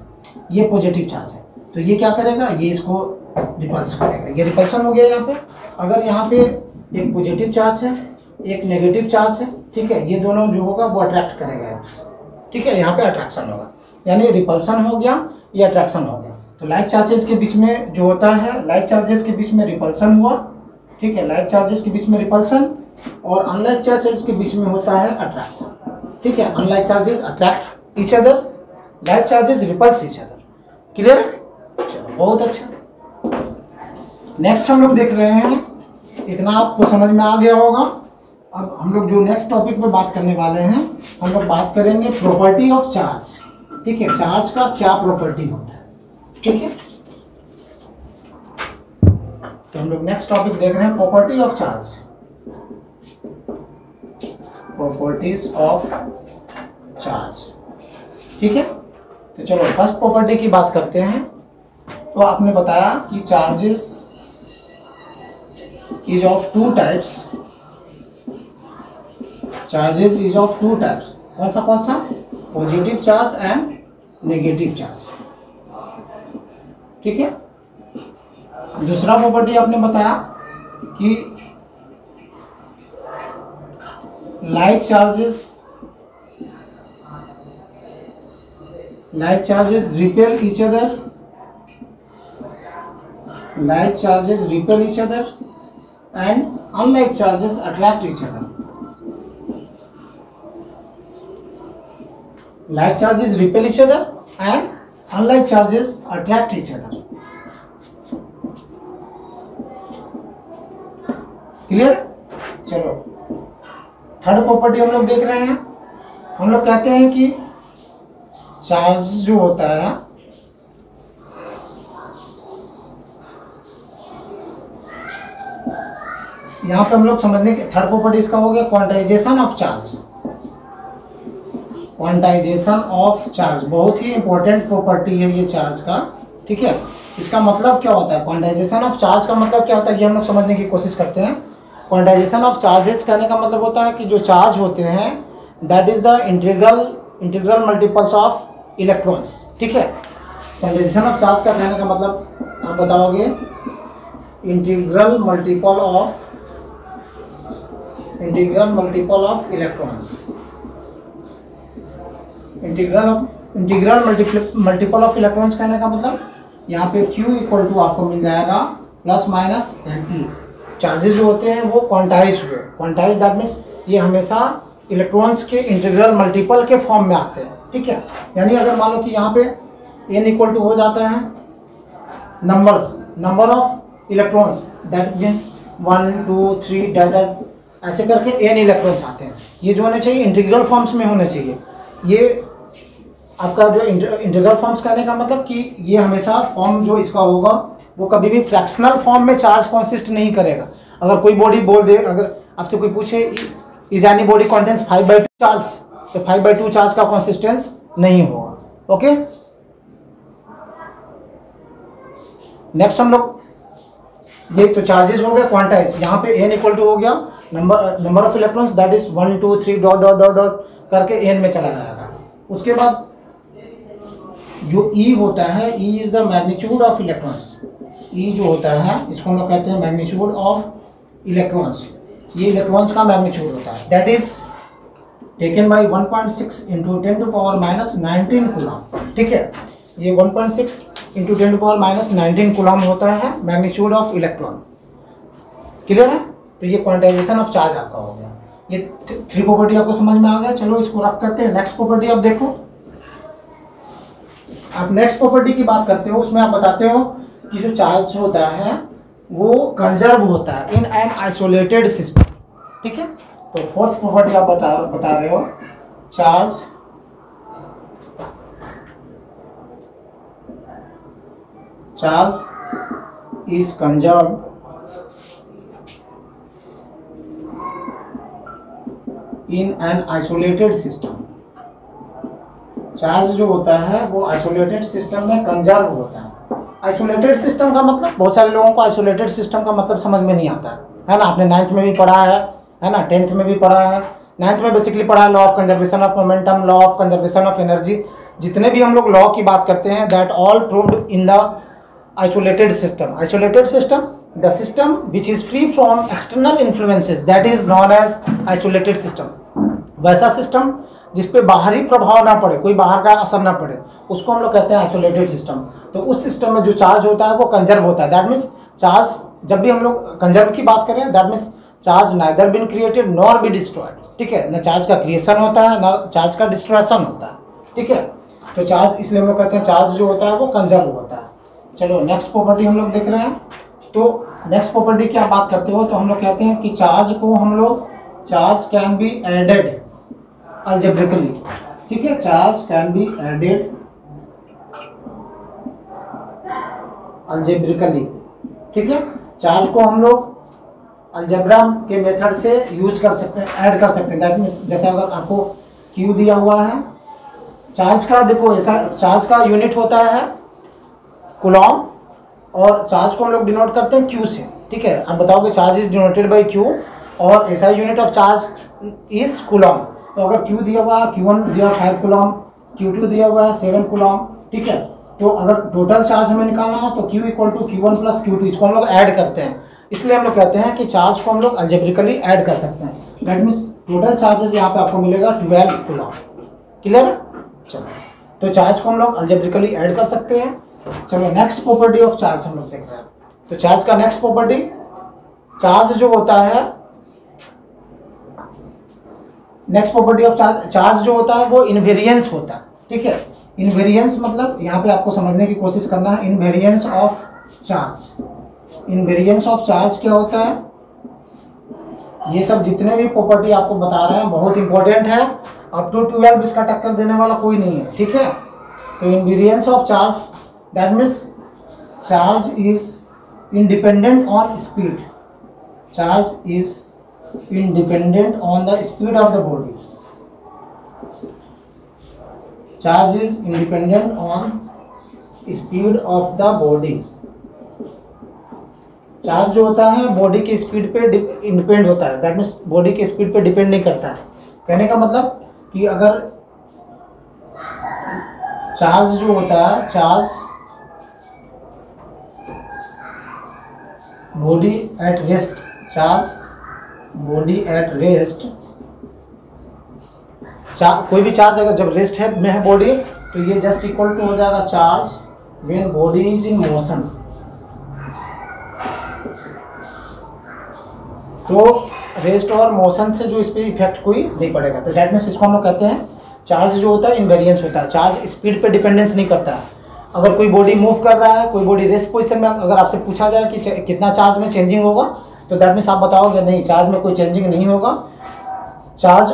ये पॉजिटिव चार्ज है, तो ये क्या करेगा, ये इसको रिपल्स करेगा। ये रिपल्सन हो गया यहाँ पे। अगर यहाँ पे एक पॉजिटिव चार्ज है, एक नेगेटिव चार्ज है, ठीक है, ये दोनों जो होगा वो अट्रैक्ट करेगा। ठीक है, यहाँ पे अट्रैक्शन होगा, यानी रिपल्सन हो गया, ये अट्रैक्शन हो गया। तो लाइक चार्जेस के बीच में जो होता है, लाइक चार्जेस के बीच में रिपल्सन हुआ। ठीक है, लाइक चार्जेस के बीच में रिपल्सन, और अनलाइक चार्जेस के बीच में होता है अट्रैक्शन। ठीक है, unlike charges attract each other, like charges repel each other. Clear, चलो बहुत अच्छा। नेक्स्ट हम लोग देख रहे हैं, इतना आपको समझ में आ गया होगा। अब हम लोग जो नेक्स्ट टॉपिक पे बात करने वाले हैं, हम लोग बात करेंगे प्रॉपर्टी ऑफ चार्ज। ठीक है, चार्ज का क्या प्रॉपर्टी होता है। ठीक है, तो हम लोग नेक्स्ट टॉपिक देख रहे हैं property of charge, properties of charge. ठीक है, तो चलो फर्स्ट प्रॉपर्टी की बात करते हैं। तो आपने बताया कि charges is of two types, charges is of two types. कौन सा? Positive charge and negative charge. ठीक है, दूसरा प्रॉपर्टी आपने बताया कि like charges repel each other, like charges repel each other and unlike charges attract each other. Like charges repel each other and unlike charges attract each other. Clear? चलो थर्ड प्रॉपर्टी हम लोग देख रहे हैं। हम लोग कहते हैं कि चार्ज जो होता है यहाँ पे हम लोग समझने के थर्ड प्रॉपर्टी इसका हो गया quantization of charge. Quantization of charge बहुत ही इंपॉर्टेंट प्रॉपर्टी है ये चार्ज का। ठीक है, इसका मतलब क्या होता है? क्वांटाइजेशन ऑफ चार्ज का मतलब क्या होता है ये हम लोग समझने की कोशिश करते हैं। क्वांटाइजेशन ऑफ चार्जेस कहने का मतलब होता है कि जो चार्ज होते हैं that is the integral multiples of electrons. ठीक है, क्वांटाइजेशन ऑफ चार्ज का कहने का मतलब आप बताओगे integral multiple of electrons. Integral multiple of electrons कहने का मतलब यहाँ पे Q इक्वल टू आपको मिल जाएगा प्लस माइनस NE। चार्जेस जो होते हैं वो क्वांटाइज हुए, क्वांटाइज दैट मीन्स ये हमेशा इलेक्ट्रॉन्स के इंटीग्रल मल्टीपल के फॉर्म में आते हैं। ठीक है, यानी अगर मान लो कि यहाँ पे N इक्वल टू हो जाता है number of electrons that means 1 2 3 that ऐसे करके N इलेक्ट्रॉन्स आते हैं। ये जो होने चाहिए इंटीग्रल फॉर्म्स में होने चाहिए। ये आपका जो इंटीग्रल फॉर्म्स कहने का मतलब कि ये हमेशा फॉर्म जो इसका होगा वो कभी भी फ्रैक्शनल फॉर्म में चार्ज कॉन्सिस्ट नहीं करेगा। अगर कोई बॉडी बोल दे, अगर आपसे कोई पूछे is any body contains 5/2 charge, तो 5/2 चार्ज का कॉन्सिस्टेंस नहीं होगा। ओके, नेक्स्ट हम लोग ये तो चार्जेस हो गए क्वांटाइज। यहाँ पे N इक्वल टू हो गया number of electrons that is 1 2 3 dot dot dot dot करके N में चला जाएगा। उसके बाद जो E होता है, E is the magnitude of electrons. E जो होता है इसको हम लोग कहते हैं मैग्नीट्यूड ऑफ इलेक्ट्रॉन्स। ये इलेक्ट्रॉन्स का मैग्नीट्यूड होता है that is taken by 1.6 into 10⁻19 coulomb. ठीक है, ये 1.6 इंटू 10⁻19 कूलम होता है मैग्नीट्यूड ऑफ इलेक्ट्रॉन। क्लियर है? तो ये क्वांटाइजेशन ऑफ चार्ज आपका हो गया। ये 3 प्रॉपर्टी आपको समझ में आ गया। चलो इसको रख करते हैं। नेक्स्ट प्रॉपर्टी आप देखो, आप नेक्स्ट प्रॉपर्टी की बात करते हो, उसमें आप बताते हो कि जो चार्ज होता है वो कंजर्व होता है इन एन आइसोलेटेड सिस्टम। ठीक है, तो फोर्थ प्रॉपर्टी आप बता रहे हो charge is conserve in an isolated system. Charge जो होता है वो आइसोलेटेड सिस्टम में कंजर्व होता है। आइसोलेटेड सिस्टम का मतलब बहुत सारे लोगों को आइसोलेटेड सिस्टम का मतलब समझ में नहीं आता है ना। आपने 9th में भी पढ़ा है ना, 10th में भी पढ़ा है। 9th में बेसिकली पढ़ा है law of conservation of momentum, law of conservation of energy. जितने भी हम लोग लॉ की बात करते हैं that all proved in the isolated system. Isolated system the system which is free from external influences that is known as isolated system. वैसा सिस्टम जिसपे बाहरी प्रभाव ना पड़े, कोई बाहर का असर ना पड़े, उसको हम लोग कहते हैं आइसोलेटेड सिस्टम। तो उस सिस्टम में जो चार्ज होता है वो कंजर्व होता है। दैट मीन्स चार्ज, जब भी हम लोग कंजर्व की बात करें that means charge neither been created nor be destroyed. ठीक है, न चार्ज का क्रिएशन होता है न चार्ज का डिस्ट्रॉयशन होता है। ठीक है, तो चार्ज इसलिए हम लोग कहते हैं चार्ज जो होता है वो कंजर्व होता है। चलो नेक्स्ट प्रॉपर्टी हम लोग देख रहे हैं। तो नेक्स्ट प्रॉपर्टी की आप बात करते हो तो हम लोग कहते हैं कि चार्ज को हम लोग charge can be added algebraically. ठीक है, charge can be added algebraically, ठीक है। चार्ज को हम लोग अलजेब्रा के मेथड से यूज कर सकते हैं, ऐड कर सकते हैं। दैट मीन्स जैसे अगर आपको क्यू दिया हुआ है, चार्ज का देखो ऐसा, चार्ज का यूनिट होता है कूलॉम, और चार्ज को हम लोग डिनोट करते हैं क्यू से, ठीक है। अब बताओगे charge is denoted by Q और ऐसा unit of charge is Coulomb. तो अगर क्यू दिया हुआ है, Q1 दिया 5 कूलॉम, Q2 दिया हुआ है 7 कूलॉम, ठीक है। तो अगर टोटल चार्ज हमें निकालना हो तो Q equal to Q1 plus Q2, इसको हम लोग ऐड करते हैं। इसलिए हम लोग कहते हैं कि चार्ज को हम लोग अलजेब्रिकली ऐड कर सकते हैं। दैट मीन्स टोटल चार्जेस यहाँ पे आपको मिलेगा 12 कूलॉम। क्लियर? चलो, तो चार्ज को हम लोग अलजेब्रिकली ऐड कर सकते हैं। चलो, नेक्स्ट प्रॉपर्टी ऑफ चार्ज हम लोग देख रहे हैं। तो चार्ज का नेक्स्ट प्रॉपर्टी, चार्ज जो होता है, next property of charge, charge जो होता है वो इनवेरिएंस होता है, ठीक है। इनवेरिएंस मतलब यहाँ पे आपको समझने की कोशिश करना है, invariance of charge. Invariance of charge क्या होता है? ये सब जितने भी प्रॉपर्टी आपको बता रहे हैं बहुत इंपॉर्टेंट है। अप टू 12 इसका टक्कर देने वाला कोई नहीं है, ठीक है। तो invariance of charge, that means charge is independent on speed. Charge is independent on the speed of the body. Charge is independent on speed of the body. Charge जो होता है बॉडी की स्पीड पे इंडिपेंड होता है, दैट मीन्स बॉडी की स्पीड पे डिपेंड नहीं करता है। कहने का मतलब कि अगर चार्ज जो होता है, charge body at rest, charge body at rest, कोई भी चार्ज अगर जब रेस्ट है में है बॉडी, तो ये जस्ट इक्वल टू हो जाएगा charge when body is in motion. तो रेस्ट और मोशन से जो इस पर इफेक्ट कोई नहीं पड़ेगा। तो दैट मीन्स इसको हम लोग कहते हैं चार्ज जो होता है इनवेरिएंस होता है। चार्ज स्पीड पे डिपेंडेंस नहीं करता है। अगर कोई बॉडी मूव कर रहा है, कोई बॉडी रेस्ट पोजीशन में, अगर आपसे पूछा जाए कि कितना चार्ज में चेंजिंग होगा, तो दैट मीन्स आप बताओगे नहीं, चार्ज में कोई चेंजिंग नहीं होगा। Charge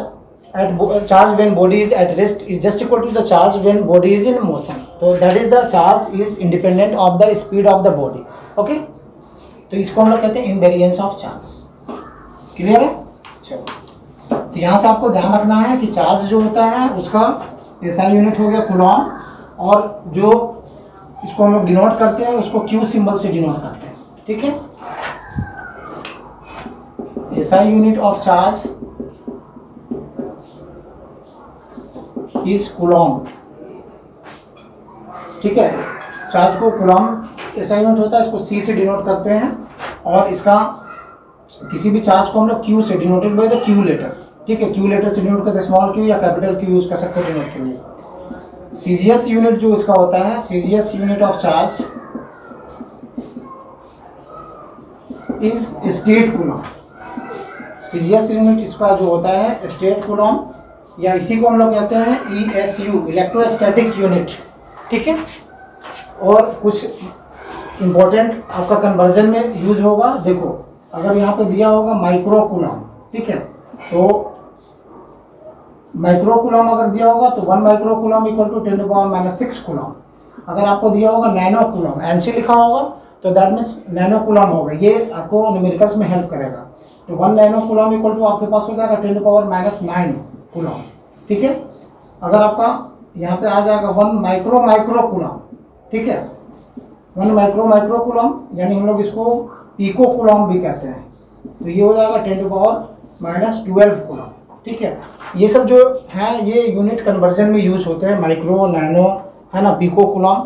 when body is at rest is just equal to the charge when body is in motion. तो that is the charge is independent of the speed of the body. Okay, तो इसको हम लोग कहते हैं इनवेरिएंस ऑफ चार्ज। क्लियर है? चलो, तो यहाँ से आपको ध्यान रखना है कि चार्ज जो होता है उसका ऐसा यूनिट हो गया कूलॉम, और जो इसको हम लोग डिनोट करते हैं उसको क्यू सिंबल से डिनोट करते हैं, ठीक है। ऐसा unit of charge is Coulomb, ठीक है। चार्ज को कूलॉम ऐसा यूनिट होता है, इसको सी से डिनोट करते हैं, और इसका किसी भी चार्ज को हम लोग क्यू से denoted by the Q letter, ठीक है। क्यू लेटर से डिनोट करते हैं, स्मॉल क्यू या कैपिटल क्यू यूज कर सकते हैं डिनोट के लिए। सीजीएस यूनिट जो इसका होता है, CGS unit of charge is state Coulomb. CGS unit इसका जो होता है स्टेट कूलॉम, या इसी को हम लोग कहते हैं ईएसयू, इलेक्ट्रोस्टैटिक यूनिट, ठीक है। और कुछ इंपॉर्टेंट आपका कन्वर्जन में यूज होगा। देखो, अगर यहाँ पे दिया होगा माइक्रो कूलॉम, ठीक है, तो माइक्रो कूलॉम अगर दिया होगा तो 1 micro coulomb equal to 10⁻⁻6 coulomb. अगर आपको दिया होगा नैनो कूलॉम, एनसी लिखा होगा, तो दैट मीन्स नैनो कूलॉम होगा। ये आपको न्यूमेरिकल्स में हेल्प करेगा। तो 1 नैनो कूलॉम इक्वल टू आपके पास हो जाएगा 10⁻⁹ कूलॉम, ठीक है। अगर आपका यहाँ पे आ जाएगा 1 माइक्रो कूलॉम, ठीक है, 1 माइक्रो कूलॉम, यानी हम लोग इसको पीको कूलॉम भी कहते हैं, तो ये हो जाएगा 10⁻12 कूलॉम, ठीक है। ये सब जो है ये यूनिट कन्वर्जन में यूज होते हैं, माइक्रो, नैनो, है ना, पीको कूलॉम।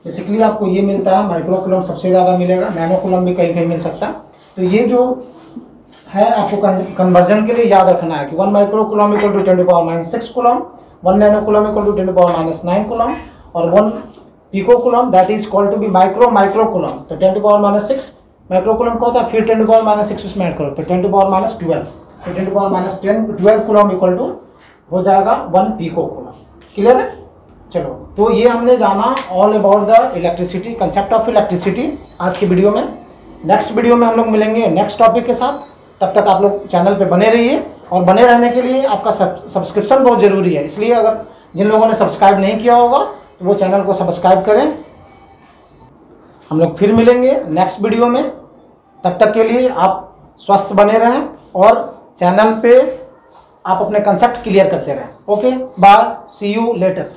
बेसिकली आपको ये मिलता है, माइक्रो कूलॉम सबसे ज़्यादा मिलेगा, नैनो कूलॉम भी कहीं कहीं मिल सकता है। तो ये जो है आपको कन्वर्जन के लिए याद रखना है कि 1 micro coulomb equal to 10⁻⁶ coulomb, 1 nano coulomb equal to 10⁻⁹ coulomb, और 1 pico coulomb that is called to be micro coulomb. तो 10⁻⁶ माइक्रो कूलॉम का होता है, फिर 10⁻⁶ उसमें ऐड करो तो 10⁻12, तो 10⁻10 कूलॉम इक्वल टू हो जाएगा 1 पीको कूलॉम। क्लियर है? चलो, तो ये हमने जाना all about the electricity, concept of electricity आज के वीडियो में। नेक्स्ट वीडियो में हम लोग मिलेंगे नेक्स्ट टॉपिक के साथ। तब तक आप लोग चैनल पे बने रहिए, और बने रहने के लिए आपका सब्सक्रिप्शन बहुत ज़रूरी है। इसलिए अगर जिन लोगों ने सब्सक्राइब नहीं किया होगा तो वो चैनल को सब्सक्राइब करें। हम लोग फिर मिलेंगे नेक्स्ट वीडियो में। तब तक के लिए आप स्वस्थ बने रहें और चैनल पे आप अपने कंसेप्ट क्लियर करते रहें। Okay, bye, see you letter.